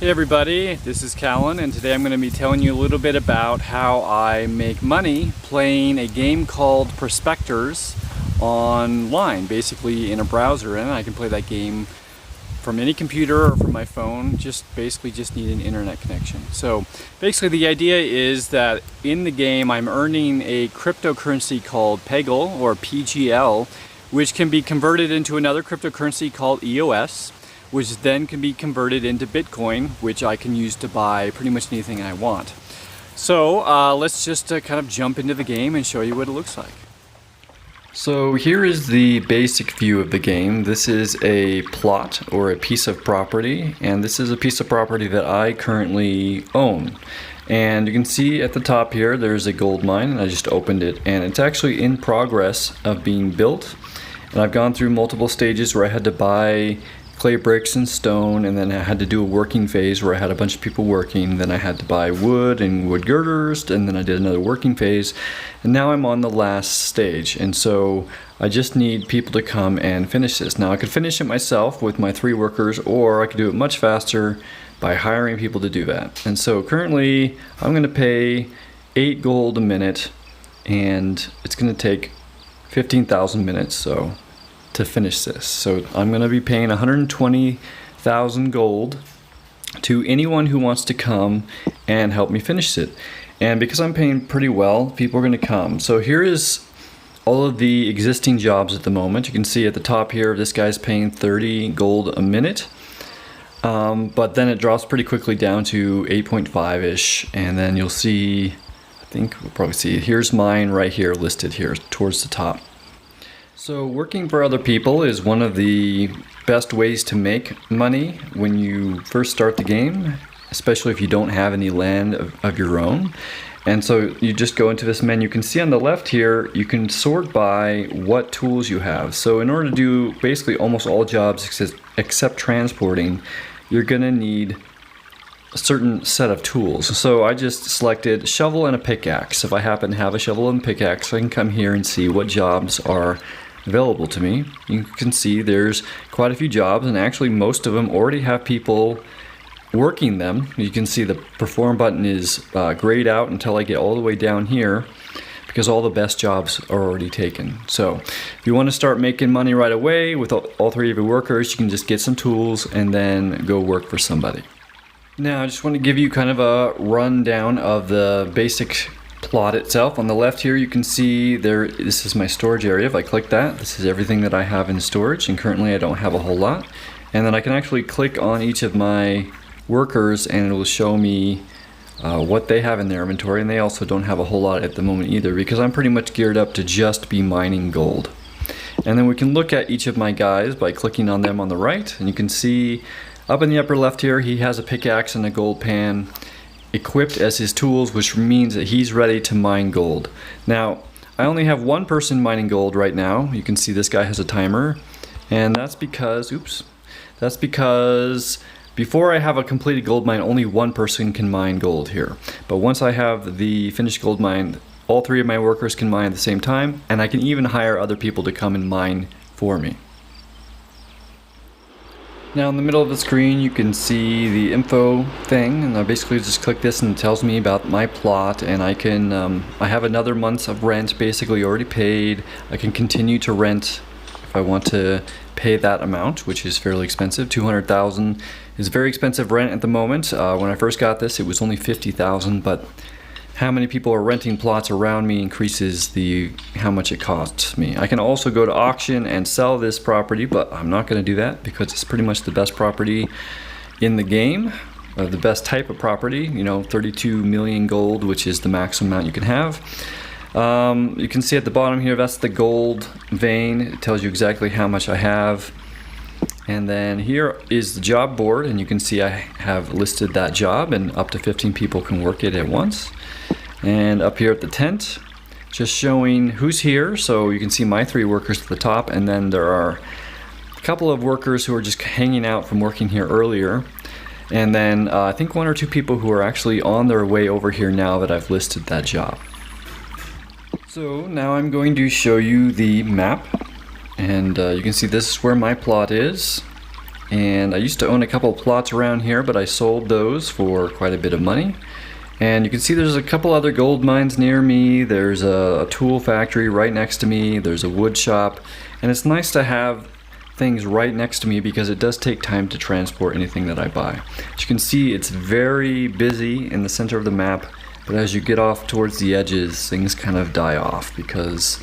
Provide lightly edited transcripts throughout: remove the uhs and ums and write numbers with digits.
Hey everybody, this is Callan, and today I'm going to be telling you a little bit about how I make money playing a game called Prospectors online, basically in a browser, and I can play that game from any computer or from my phone, just need an internet connection. So basically the idea is that in the game I'm earning a cryptocurrency called Peggle or PGL, which can be converted into another cryptocurrency called EOS, which then can be converted into Bitcoin, which I can use to buy pretty much anything I want. So let's just kind of jump into the game and show you what it looks like. So here is the basic view of the game. This is a plot or a piece of property, and this is a piece of property that I currently own. And you can see at the top here there's a gold mine, and I just opened it, and it's actually in progress of being built. And I've gone through multiple stages where I had to buy clay bricks and stone, and then I had to do a working phase where I had a bunch of people working. Then I had to buy wood and wood girders, and then I did another working phase, and now I'm on the last stage. And so I just need people to come and finish this. Now I could finish it myself with my 3 workers, or I could do it much faster by hiring people to do that. And so currently I'm going to pay 8 gold a minute, and it's going to take 15,000 minutes to finish this. So I'm going to be paying 120,000 gold to anyone who wants to come and help me finish it. And because I'm paying pretty well, people are going to come. So here is all of the existing jobs at the moment. You can see at the top here, this guy's paying 30 gold a minute. But then it drops pretty quickly down to 8.5-ish, and then you'll see, I think we'll probably see, here's mine right here listed here towards the top. So working for other people is one of the best ways to make money when you first start the game, especially if you don't have any land of your own. And so you just go into this menu. You can see on the left here, you can sort by what tools you have. So in order to do basically almost all jobs except transporting, you're gonna need a certain set of tools. So I just selected shovel and a pickaxe. If I happen to have a shovel and pickaxe, I can come here and see what jobs are available to me. You can see there's quite a few jobs, and actually most of them already have people working them. You can see the perform button is grayed out until I get all the way down here, because all the best jobs are already taken. So if you want to start making money right away with all 3 of your workers, you can just get some tools and then go work for somebody. Now I just want to give you kind of a rundown of the basic plot itself. On the left here you can see this is my storage area. If I click that, this is everything that I have in storage, and currently I don't have a whole lot. And then I can actually click on each of my workers and it will show me what they have in their inventory, and they also don't have a whole lot at the moment either, because I'm pretty much geared up to just be mining gold. And then we can look at each of my guys by clicking on them on the right, and you can see up in the upper left here he has a pickaxe and a gold pan equipped as his tools, which means that he's ready to mine gold. Now I only have 1 person mining gold right now. You can see this guy has a timer, and that's because before I have a completed gold mine, only 1 person can mine gold here. But once I have the finished gold mine, all 3 of my workers can mine at the same time, and I can even hire other people to come and mine for me. Now in the middle of the screen you can see the info thing, and I basically just click this and it tells me about my plot, and I can I have another month of rent basically already paid. I can continue to rent if I want to pay that amount, which is fairly expensive. 200,000 is very expensive rent at the moment. When I first got this it was only 50,000, but how many people are renting plots around me increases how much it costs me. I can also go to auction and sell this property, but I'm not going to do that because it's pretty much the best property in the game, the best type of property, 32 million gold, which is the maximum amount you can have. You can see at the bottom here, that's the gold vein. It tells you exactly how much I have. And then here is the job board, and you can see I have listed that job, and up to 15 people can work it at once. And up here at the tent, just showing who's here. So you can see my 3 workers at the top, and then there are a couple of workers who are just hanging out from working here earlier. And then I think 1 or 2 people who are actually on their way over here now that I've listed that job. So now I'm going to show you the map, and you can see this is where my plot is. and I used to own a couple of plots around here, but I sold those for quite a bit of money. And you can see there's a couple other gold mines near me. There's a tool factory right next to me. There's a wood shop, and it's nice to have things right next to me because it does take time to transport anything that I buy. As you can see, it's very busy in the center of the map, but as you get off towards the edges, things kind of die off because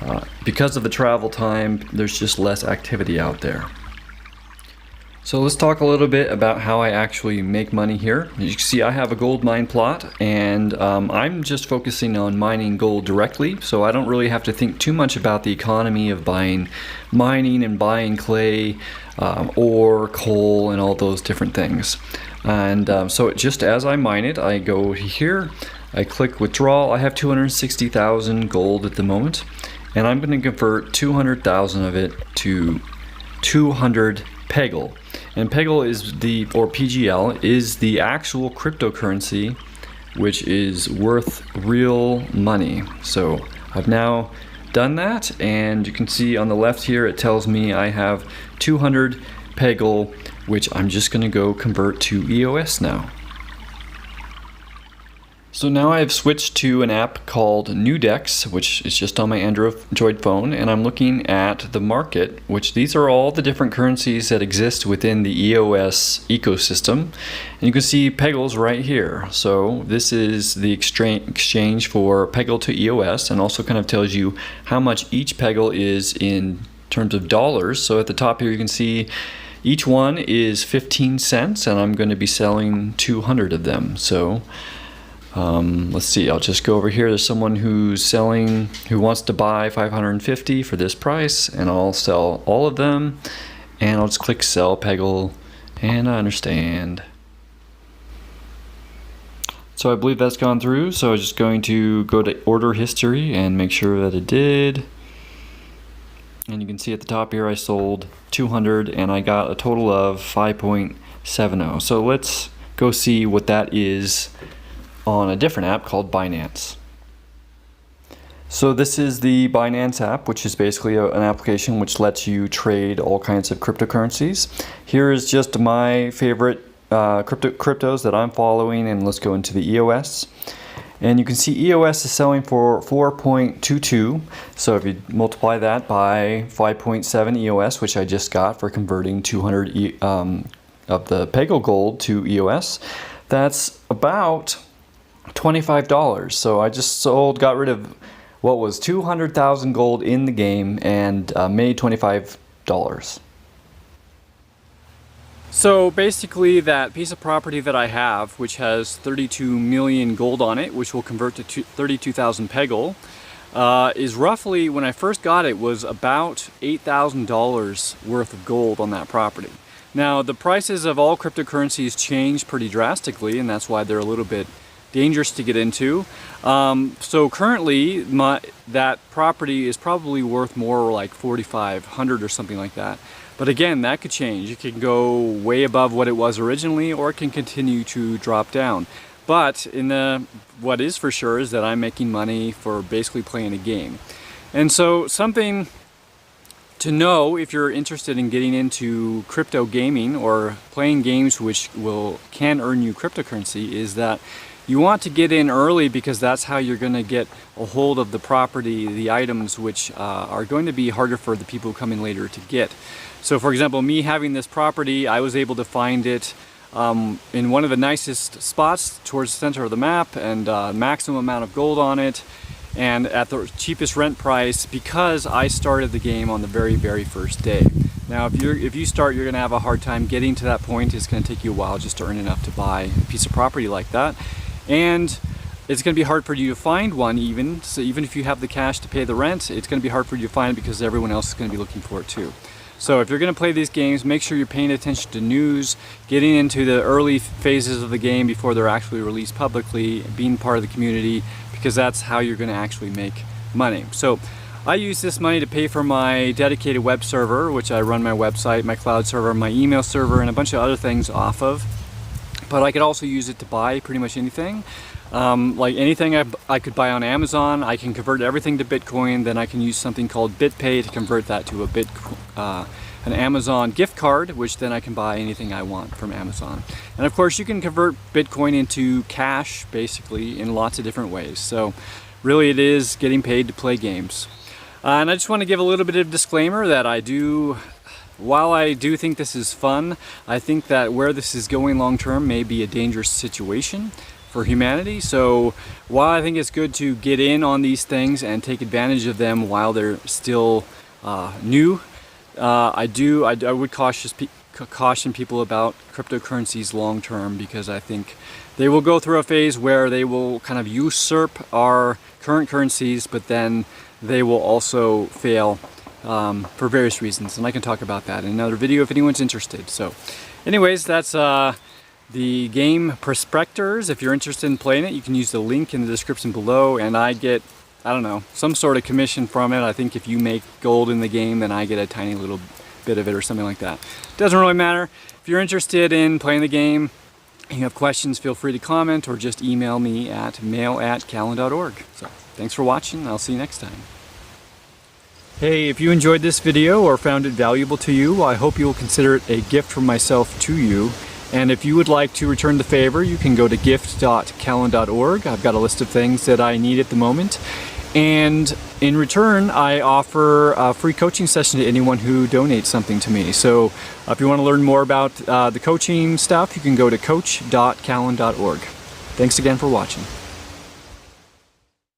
of the travel time. There's just less activity out there. So let's talk a little bit about how I actually make money here. As you can see, I have a gold mine plot, and I'm just focusing on mining gold directly, so I don't really have to think too much about the economy of mining and buying clay, ore, coal, and all those different things. And so just as I mine it, I go here, I click withdrawal. I have 260,000 gold at the moment, and I'm going to convert 200,000 of it to 200 Peggle. And Peggle is or PGL is the actual cryptocurrency which is worth real money. So I've now done that, and you can see on the left here it tells me I have 200 Peggle, which I'm just going to go convert to EOS now. So now I've switched to an app called Nudex, which is just on my Android phone, and I'm looking at the market, which these are all the different currencies that exist within the EOS ecosystem. And you can see Peggle's right here. So this is the exchange for Peggle to EOS, and also kind of tells you how much each Peggle is in terms of dollars. So at the top here you can see each one is 15 cents, and I'm going to be selling 200 of them. So let's see, I'll just go over here. There's someone who wants to buy 550 for this price, and I'll sell all of them, and I'll just click sell Peggle, and I understand. So I believe that's gone through, so I'm just going to go to order history and make sure that it did. And you can see at the top here I sold 200 and I got a total of 5.70. So let's go see what that is on a different app called Binance. So this is the Binance app, which is basically an application which lets you trade all kinds of cryptocurrencies. Here is just my favorite cryptos that I'm following, and let's go into the EOS. And you can see EOS is selling for 4.22. So if you multiply that by 5.7 EOS, which I just got for converting 200 of the Peggle gold to EOS, that's about $25. So I just got rid of what was 200,000 gold in the game and made $25. So basically that piece of property that I have, which has 32 million gold on it, which will convert to 32,000 Peggle, is roughly, when I first got it, was about $8,000 worth of gold on that property. Now the prices of all cryptocurrencies change pretty drastically, and that's why they're a little bit dangerous to get into. So currently that property is probably worth more like 4,500 or something like that. But again, that could change. It can go way above what it was originally, or it can continue to drop down. But what is for sure is that I'm making money for basically playing a game. And so something to know if you're interested in getting into crypto gaming or playing games which can earn you cryptocurrency is that you want to get in early, because that's how you're going to get a hold of the property, the items which are going to be harder for the people who come in later to get. So for example, me having this property, I was able to find it in one of the nicest spots towards the center of the map, and maximum amount of gold on it, and at the cheapest rent price, because I started the game on the very, very first day. Now if you start, you're going to have a hard time getting to that point. It's going to take you a while just to earn enough to buy a piece of property like that. And it's going to be hard for you to find one even. So even if you have the cash to pay the rent, it's going to be hard for you to find it because everyone else is going to be looking for it too. So if you're going to play these games, make sure you're paying attention to news, getting into the early phases of the game before they're actually released publicly, being part of the community, because that's how you're going to actually make money. So I use this money to pay for my dedicated web server, which I run my website, my cloud server, my email server, and a bunch of other things off of. But I could also use it to buy pretty much anything. Like anything I could buy on Amazon, I can convert everything to Bitcoin. Then I can use something called BitPay to convert that to a an Amazon gift card, which then I can buy anything I want from Amazon. And of course you can convert Bitcoin into cash basically in lots of different ways. So really it is getting paid to play games. And I just want to give a little bit of disclaimer that while I do think this is fun, I think that where this is going long term may be a dangerous situation for humanity. So while I think it's good to get in on these things and take advantage of them while they're still new, I would caution people about cryptocurrencies long term, because I think they will go through a phase where they will kind of usurp our current currencies, but then they will also fail for various reasons, and I can talk about that in another video if anyone's interested. So anyways, that's the game Prospectors. If you're interested in playing it, you can use the link in the description below, and I get, I don't know, some sort of commission from it. I think if you make gold in the game, then I get a tiny little bit of it or something like that. Doesn't really matter. If you're interested in playing the game and you have questions, feel free to comment or just email me at mail@callan.org. So thanks for watching. I'll see you next time. Hey, if you enjoyed this video or found it valuable to you, I hope you will consider it a gift from myself to you. And if you would like to return the favor, you can go to gift.callan.org. I've got a list of things that I need at the moment. And in return, I offer a free coaching session to anyone who donates something to me. So if you want to learn more about the coaching stuff, you can go to coach.callan.org. Thanks again for watching.